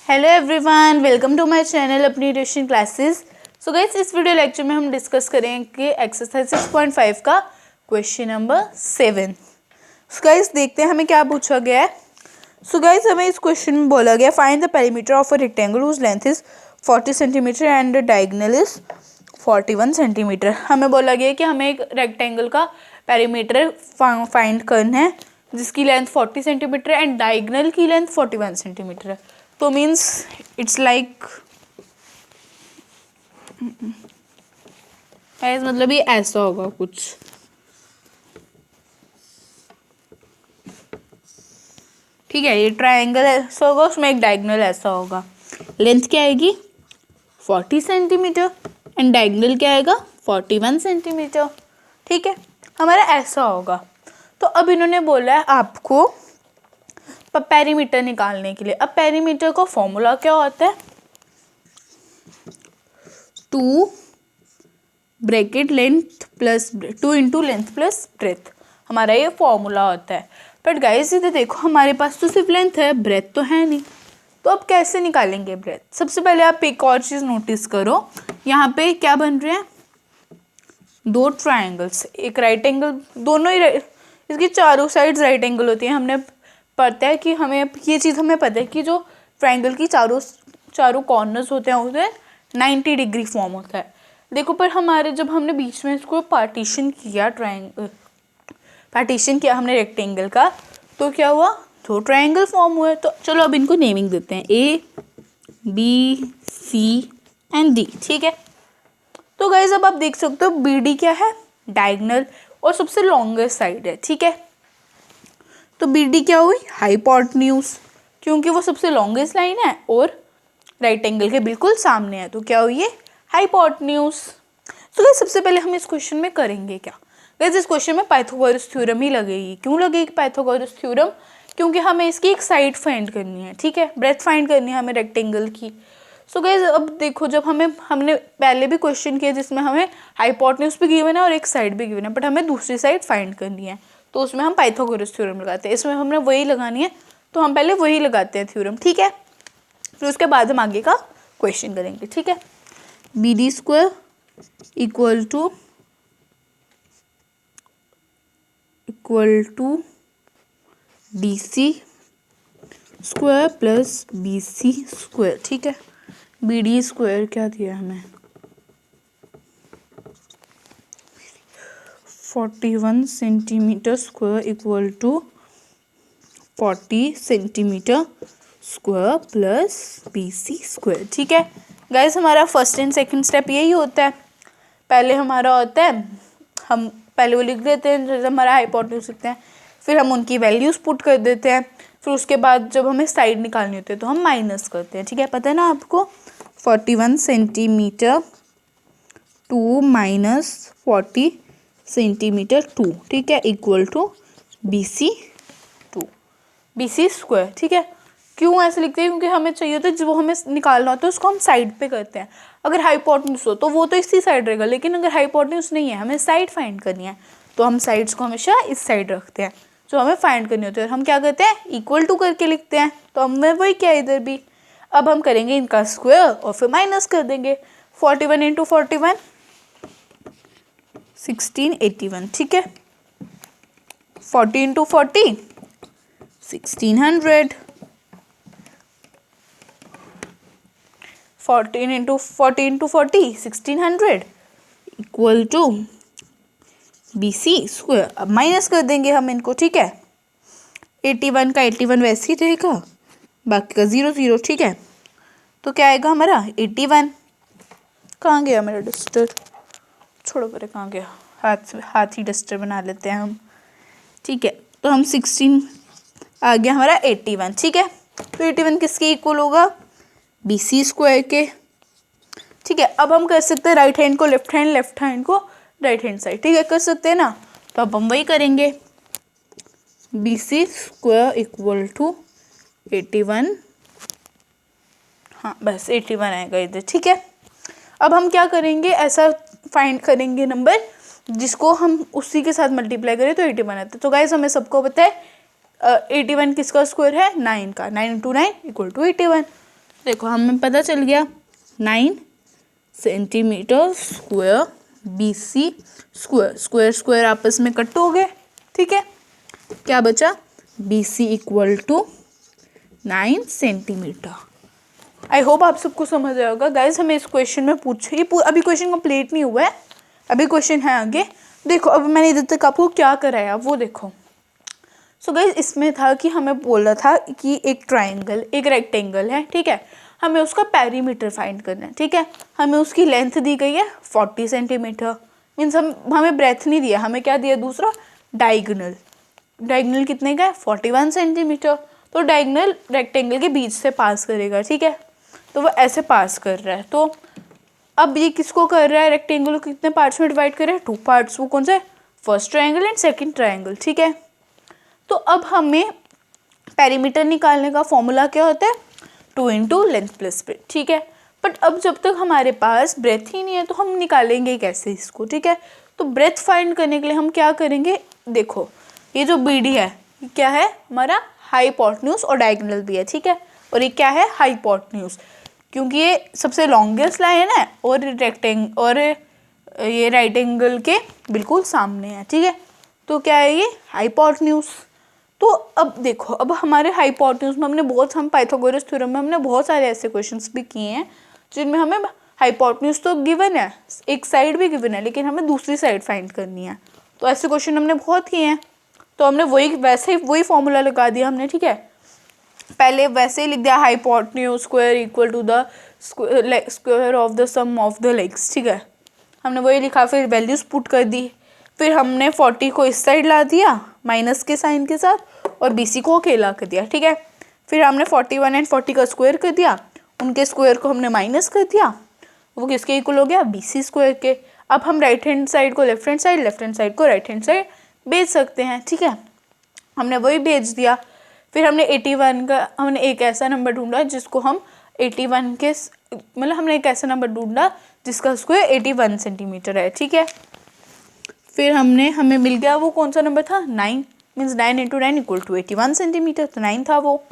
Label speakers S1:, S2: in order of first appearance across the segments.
S1: Hello everyone, welcome to my channel अपनी tuition classes. So guys, इस video lecture में हम डिस्कस करेंगे एक्सरसाइज 6.5 का क्वेश्चन नंबर 7। सो गाइस, देखते हैं हमें क्या पूछा गया है। सो गाइस, हमें इस क्वेश्चन में बोला गया find the perimeter of a rectangle whose length is 40 centimetre and diagonal is 41 centimetre. हमें बोला गया कि हमें एक रेक्टेंगल का पेरीमीटर फाइंड करना है जिसकी लेंथ 40 सेंटीमीटर एंड डायगोनल की लेंथ 41 सेंटीमीटर है। तो मीन्स इट्स लाइक मतलब ये ऐसा होगा कुछ, ठीक है। ये ट्रायंगल ऐसा होगा, उसमें एक डायगोनल ऐसा होगा। लेंथ क्या आएगी 40 सेंटीमीटर एंड डायगोनल क्या आएगा 41 सेंटीमीटर, ठीक है। हमारा ऐसा होगा। तो अब इन्होंने बोला है आपको पेरीमीटर निकालने के लिए। अब पेरीमीटर का फॉर्मूला क्या होता है, 2 bracket length plus 2 into length plus breadth, हमारा ये फॉर्मूला होता है। बट गाइस इधर देखो, हमारे पास तो सिर्फ लेंथ है, ब्रेथ तो है नहीं। तो अब कैसे निकालेंगे ब्रेथ? सबसे पहले आप एक और चीज़ नोटिस करो, यहाँ पे क्या बन रहे हैं, दो ट्रायंगल्स, एक राइट एंगल, दोनों ही इसकी चारों साइड्स राइट एंगल होती है। हमने पता है कि हमें ये चीज़ हमें पता है कि जो ट्रायंगल की चारों कॉर्नर्स होते हैं उसे 90 डिग्री फॉर्म होता है। देखो, पर हमारे जब हमने बीच में इसको पार्टीशन किया हमने रेक्टेंगल का, तो क्या हुआ, दो ट्रायंगल फॉर्म हुए। तो चलो अब इनको नेमिंग देते हैं, A B C and D, ठीक है। तो गाइज अब आप देख सकते हो बी डी क्या है, डायगोनल और सबसे लॉन्गेस्ट साइड है, ठीक है। तो बी डी क्या हुई, हाइपोटेन्यूज, क्योंकि वो सबसे लॉन्गेस्ट लाइन है और राइट एंगल के बिल्कुल सामने है, तो क्या हुई है हाइपोटेन्यूज। तो गाइस सबसे पहले हम इस क्वेश्चन में करेंगे क्या, गाइस इस क्वेश्चन में पाइथागोरस थ्योरम ही लगेगी। क्यों लगेगी पाइथागोरस थ्योरम? क्योंकि हमें इसकी एक साइड फाइंड करनी है, ठीक है, ब्रेथ फाइंड करनी है हमें रेक्टेंगल की। सो गाइस अब देखो, जब हमने पहले भी क्वेश्चन किया जिसमें हमें हाइपोटेन्यूज भी गिवन है और एक साइड भी गिवन है, बट हमें दूसरी साइड फाइंड करनी है, तो उसमें हम पाइथागोरस थ्योरम लगाते हैं। इसमें हमने वही लगानी है, तो हम पहले वही लगाते हैं थ्योरम, ठीक है। फिर उसके बाद हम आगे का क्वेश्चन करेंगे, ठीक है। B D square equal to D C square plus B C square, ठीक है। बी डी स्क्वायर क्या दिया हमें 41 centimetre square equal to 40 centimetre square plus B C square, ठीक है। गाइस हमारा फर्स्ट एंड सेकंड स्टेप यही होता है। पहले हमारा होता है, हम पहले वो लिख देते हैं जैसे हमारा हाइपोटेन्यूज लिखते हैं, फिर हम उनकी वैल्यूज पुट कर देते हैं, फिर उसके बाद जब हमें साइड निकालनी होती है तो हम माइनस करते हैं, ठीक है। पता है ना आपको, 41 सेंटीमीटर 2 माइनस 40 सेंटीमीटर 2, ठीक है, equal to B C square, ठीक है। क्यों ऐसे लिखते हैं? क्योंकि हमें चाहिए होता है जब वो हमें निकालना होता है उसको हम साइड पे करते हैं। अगर हाइपोटेन्यूज हो तो वो तो इसी साइड रहेगा, लेकिन अगर हाइपोटेन्यूज नहीं है, हमें साइड फाइंड करनी है, तो हम साइड्स को हमेशा इस साइड रखते हैं जो हमें फाइंड करनी होती है। और हम क्या करते हैं, इक्वल टू करके लिखते हैं, तो हमें वही क्या इधर भी। अब हम करेंगे इनका स्क्वायर और फिर माइनस कर देंगे। 41 इंटू 41 1681, ठीक है। 40 into 40 1600, 14 into 40 into 40 1600 equal to B C square. अब माइनस कर देंगे हम इनको, ठीक है। 81 का 81 वैसे ही रहेगा, बाकी का 0 0, ठीक है। तो क्या आएगा हमारा 81। कहाँ गया मेरा डस्टर, छोड़ो परे, कहाँ गया, हाथ ही डस्टर बना लेते हैं हम, ठीक है। तो हम 16 आ गया हमारा 81, ठीक है। तो 81 किसके इक्वल होगा, बी सी स्क्वायर के, ठीक है। अब हम कर सकते हैं राइट हैंड को लेफ्ट हैंड, लेफ्ट हैंड को राइट हैंड साइड, ठीक है, कर सकते हैं ना। तो अब हम वही करेंगे, B C square equal to 81, हाँ बस 81 आएगा इधर, ठीक है। अब हम क्या करेंगे, ऐसा फाइंड करेंगे नंबर जिसको हम उसी के साथ मल्टीप्लाई करें तो 81 आता है। तो गाइस हमें सबको पता है 81 किसका स्क्वायर है, 9 का, 9 इंटू 9 इक्वल टू 81। देखो हमें पता चल गया 9 centimetre square BC square, square square आपस में कट हो गए, ठीक है। क्या बचा, BC equal to 9 centimetre. I hope आप सबको समझ आया होगा गाइज। हमें इस क्वेश्चन में पूछे, ये अभी क्वेश्चन कंप्लीट नहीं हुआ है, अभी क्वेश्चन है आगे। देखो अब मैंने इधर तक आपको क्या कराया वो देखो। सो गाइज इसमें था कि हमें बोला था कि एक ट्राइंगल, एक रेक्टेंगल है, ठीक है, हमें उसका पेरीमीटर फाइंड करना है, ठीक है। हमें उसकी लेंथ दी गई है 40 सेंटीमीटर, मीन्स हमें ब्रेथ नहीं दिया, हमें क्या दिया दूसरा, डायगोनल। डायगोनल कितने का है, 41 सेंटीमीटर। तो डायगोनल रेक्टेंगल के बीच से पास करेगा, ठीक है, तो वो ऐसे पास कर रहा है। तो अब ये किसको कर रहा है, रेक्टेंगल को कितने पार्ट्स में डिवाइड कर रहा है, 2 पार्ट्स। वो कौन से, first triangle and second triangle, ठीक है। तो अब हमें पेरीमीटर निकालने का फॉर्मूला क्या होता है, 2 इंटू लेंथ प्लस ब्रेथ, ठीक है। बट अब जब तक हमारे पास ब्रेथ ही नहीं है तो हम निकालेंगे कैसे इसको, ठीक है। तो ब्रेथ फाइंड करने के लिए हम क्या करेंगे, देखो ये जो BD है ये क्या है, हमारा हाइपोटेन्यूज और डायगोनल भी है, ठीक है। और ये क्या है, हाइपोटेन्यूज, क्योंकि ये सबसे लॉन्गेस्ट लाइन है और ये राइट एंगल के बिल्कुल सामने है, ठीक है। तो क्या है ये, हाइपोटेन्यूज। तो अब देखो, अब हमारे हाइपोटेन्यूज में हम पाइथागोरस थ्योरम में हमने बहुत सारे ऐसे क्वेश्चंस भी किए हैं जिनमें हमें हाइपोटेन्यूज तो गिवन है, एक साइड भी गिवन है, लेकिन हमें दूसरी साइड फाइंड करनी है। तो ऐसे क्वेश्चन हमने बहुत किए हैं, तो हमने वही फॉर्मूला लगा दिया हमने, ठीक है। पहले वैसे ही लिख दिया, hypotenuse square equal to the square of the sum of the legs, ठीक है। हमने वही लिखा, फिर वैल्यूज पुट कर दी, फिर हमने 40 को इस साइड ला दिया माइनस के साइन के साथ, और BC को अकेला कर दिया, ठीक है। फिर हमने 41 एंड 40 का स्क्वायर कर दिया, उनके स्क्वायर को हमने माइनस कर दिया, वो किसके इक्वल हो गया, BC स्क्वायर के। अब हम राइट हैंड साइड को left hand side, left hand side को राइट हैंड साइड भेज सकते हैं, ठीक है। हमने वही भेज दिया। फिर हमने 81 का, हमने एक ऐसा नंबर ढूंढा जिसको हम 81 के, मतलब हमने एक ऐसा नंबर ढूंढा जिसका स्क्वायर 81 सेंटीमीटर है, ठीक है। फिर हमें मिल गया, वो कौन सा नंबर था, 9, means 9 into 9 equal to 81 centimetre, तो 9 था वो।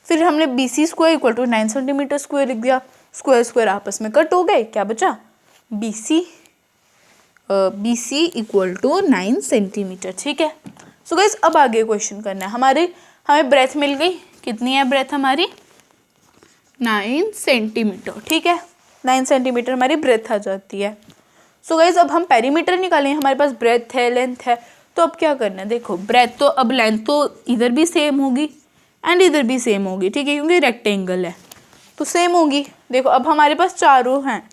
S1: फिर हमने BC square equal to 9 centimetre square लिख दिया, स्क्वायर स्क्वायर आपस में कट हो गए, क्या बचा, BC इक्वल टू 9 सेंटीमीटर, ठीक है। सो गाइस अब आगे क्वेश्चन करना है, हमें ब्रेथ मिल गई, कितनी है ब्रेथ हमारी, 9 सेंटीमीटर, ठीक है। 9 सेंटीमीटर हमारी ब्रेथ आ जाती है। सो गाइज अब हम पेरीमीटर निकालेंगे, हमारे पास ब्रेथ है, लेंथ है, तो अब क्या करना है, देखो ब्रेथ तो, अब लेंथ तो इधर भी सेम होगी एंड इधर भी सेम होगी, ठीक है, क्योंकि रेक्टेंगल है तो सेम होगी। देखो अब हमारे पास चारों हैं,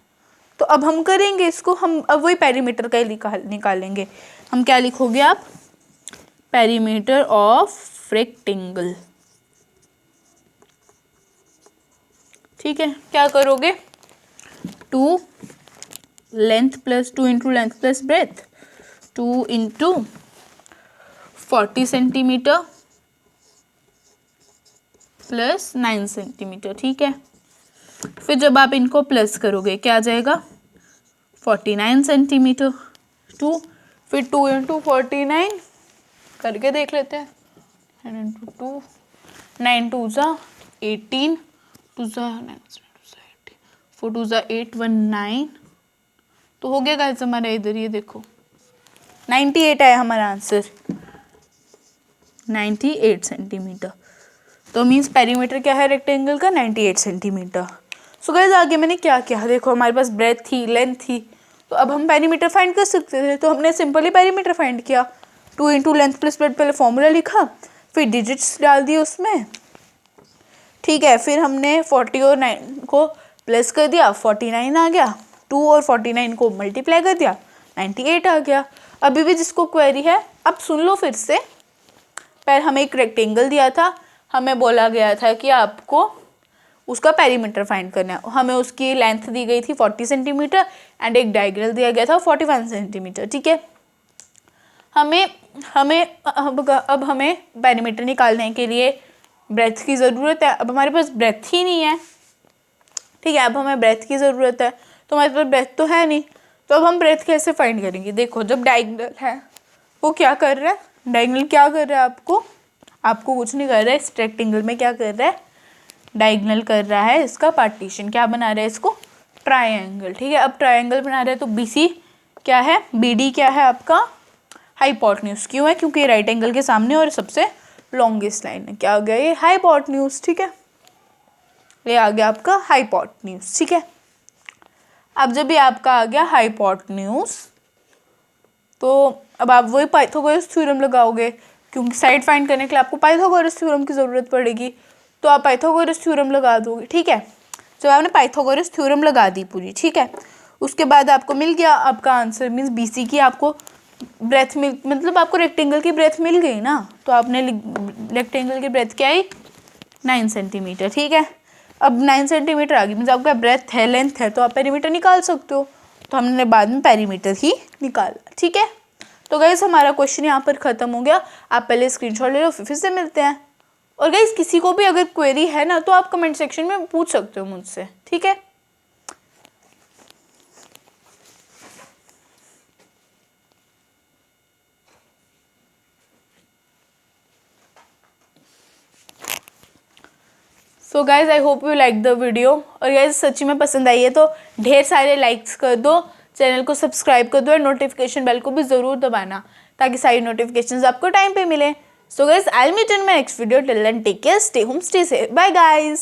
S1: तो अब हम करेंगे इसको, हम अब वही पेरीमीटर का ही निकालेंगे। हम क्या लिखोगे आप, पेरीमीटर ऑफ रेक्टेंगल, ठीक है। क्या करोगे, 2 length plus 2 into length plus breadth, 2 into 40 centimetre plus 9 centimetre, ठीक है। फिर जब आप इनको प्लस करोगे क्या आ जाएगा, 49 सेंटीमीटर, 2, फिर 2 इंटू 49 करके देख लेते हैं, 9 इंटू 2, 9 2 ज़ा 18, 2 ज़ा 9, 4 2 ज़ा 8, 1 9, तो हो गया गाइस हमारा इधर, ये देखो 98 आया हमारा आंसर, 98 सेंटीमीटर। तो मीन्स पेरीमीटर क्या है रेक्टेंगल का, 98 सेंटीमीटर। सो गाइस आगे मैंने क्या किया, देखो हमारे पास ब्रेथ थी, लेंथ थी, तो अब हम पेरीमीटर फाइंड कर सकते थे, तो हमने सिंपली पेरीमीटर फाइंड किया, 2 इंटू लेंथ प्लस ब्रेथ, पहले फॉर्मूला लिखा, फिर डिजिट्स डाल दिए उसमें, ठीक है। फिर हमने 40 और 9 को प्लस कर दिया, 49 आ गया, 2 और 49 को मल्टीप्लाई कर दिया, 98 आ गया। अभी भी जिसको क्वेरी है, अब सुन लो फिर से, पर हमें एक रेक्टेंगल दिया था, हमें बोला गया था कि आपको उसका पेरीमीटर फाइंड करना है, हमें उसकी लेंथ दी गई थी 40 सेंटीमीटर एंड एक डायगोनल दिया गया था 41 सेंटीमीटर, ठीक है। अब हमें पेरीमीटर निकालने के लिए ब्रेथ की ज़रूरत है, अब हमारे पास ब्रेथ ही नहीं है, ठीक है। अब हमें ब्रेथ की ज़रूरत है, तो हमारे पास ब्रेथ तो है नहीं, तो अब हम ब्रेथ कैसे फाइंड करेंगे, देखो जब डायगोनल है वो क्या कर रहा है, डायगोनल क्या कर रहा है, आपको कुछ नहीं कर रहा है, इस रेक्टेंगल में क्या कर रहा है, डायगोनल कर रहा है इसका पार्टीशन, क्या बना रहा है इसको, ट्रायंगल। ठीक है, अब ट्रायंगल बना रहे हैं तो BC क्या है, BD क्या है आपका, हाइपोटेन्यूज। क्यों है, क्योंकि राइट एंगल के सामने और सबसे लॉन्गेस्ट लाइन है। क्या हो गया ये, हाइपोटेन्यूज। ठीक है, ये आ गया आपका हाइपोटेन्यूज। ठीक है, अब जब ये आपका आ गया हाइपोटेन्यूज, तो अब आप वही पाइथागोरस थ्योरम लगाओगे, क्योंकि साइड फाइंड करने के लिए आपको पाइथागोरस थ्योरम की ज़रूरत पड़ेगी, तो आप पाइथागोरस थ्योरम लगा दोगे। ठीक है, जब आपने पाइथागोरस थ्योरम लगा दी पूरी, ठीक है, उसके बाद आपको मिल गया आपका आंसर, मीन्स BC की आपको ब्रेथ मिल, मतलब आपको रेक्टेंगल की ब्रेथ मिल गई ना, तो आपने रेक्टेंगल की ब्रेथ क्या आई, 9 सेंटीमीटर। ठीक है, अब 9 सेंटीमीटर आ गई, मीन्स आपका ब्रेथ है, लेंथ है, तो आप पेरीमीटर निकाल सकते हो, तो हमने बाद में पेरीमीटर ही निकाला। ठीक है, तो गाइस हमारा क्वेश्चन यहाँ पर ख़त्म हो गया। आप पहले स्क्रीनशॉट ले लो, फिर से मिलते हैं। और गाइस किसी को भी अगर क्वेरी है ना, तो आप कमेंट सेक्शन में पूछ सकते हो मुझसे। ठीक है, सो guys I hope you like the video. और गाइज सच्ची में पसंद आई है तो ढेर सारे लाइक्स कर दो, चैनल को सब्सक्राइब कर दो और नोटिफिकेशन बेल को भी ज़रूर दबाना, ताकि सारी नोटिफिकेशंस आपको टाइम पे मिले। So guys I will meet in my next video, till then take care, stay home, stay safe, bye guys.